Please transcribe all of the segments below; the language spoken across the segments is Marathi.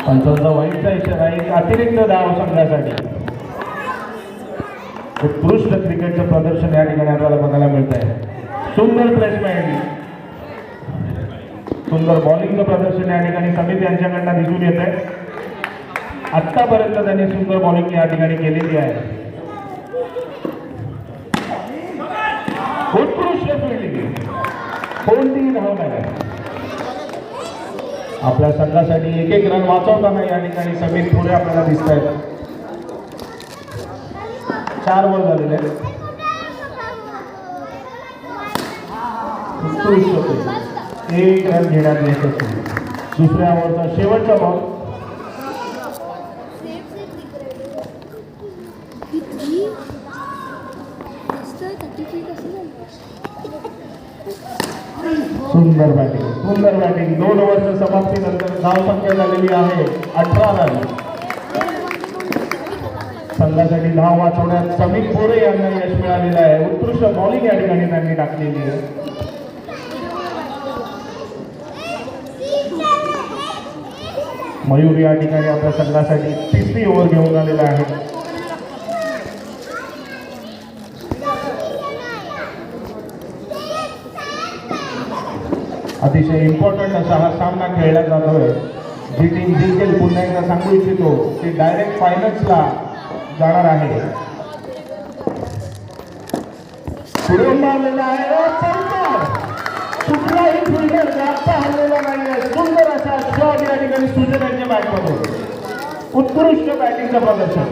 पंचांचा वाईटचा इशारा, एक अतिरिक्त धाव संघासाठी. उत्कृष्ट क्रिकेटचं प्रदर्शन या ठिकाणी आपल्याला बघायला मिळत आहे. सुंदर प्लेसमेंट, सुंदर बॉलिंगचं प्रदर्शन या ठिकाणी समित यांच्याकडनं दिसून येत आहे. आतापर्यंत त्यांनी सुंदर बॉलिंग या ठिकाणी केलेली आहे. उत्कृष्ट फिल्डिंग, कोणतीही धाव नाही. आपल्या संघासाठी एक एक रन वाचवताना या ठिकाणी समीर पुढे आपल्याला दिसत आहेत. 4 बॉल झालेले आहेत. एक रन घेण्यात यशस्वी. दुसऱ्या ओव्हरचा शेवटचा बॉल. सुंदर बॅटिंग, सुंदर बॅटिंग. 2 ओव्हरच्या समाप्तीनंतर धाव संख्या झालेली आहे 18 रन. संघासाठी धाव वाचवण्यात समीर पोरे यांना यश मिळालेलं आहे. उत्कृष्ट बॉलिंग या ठिकाणी त्यांनी टाकलेली आहे. मयूर या ठिकाणी आपल्या संघासाठी 3री ओव्हर घेऊन आलेला आहे. अतिशय इम्पॉर्टंट असा हा सामना खेळला जातोय. जी टीम जिंकेल, पुन्हा एकदा सांगू इच्छितो, ती डायरेक्ट फायनल्सला जाणार आहे. पुढे मारलेला आहे, कुठलाही फिल्डर जास्त हल्लेला नाहीये. सुंदर असा शॉट या ठिकाणी सुजय यांच्या बॅटमधून. उत्कृष्ट बॅटिंगचं प्रदर्शन.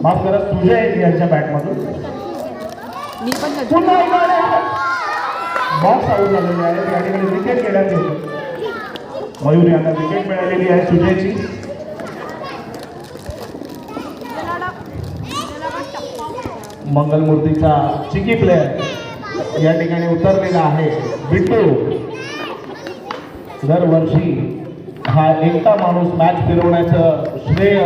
माफ करा, सुजय यांच्या बॅटमधून पुन्हा बॉक्स आऊट झालेले आहे. या ठिकाणी विकेट घेण्यात येते. मयूर यांना विकेट मिळालेली आहे सुजयची. मंगलमूर्तीचा चिकी प्लेअर या ठिकाणी उतरलेला आहे. बिट्टू दरवर्षी हा एकटा माणूस मॅच फिरवण्याचं श्रेय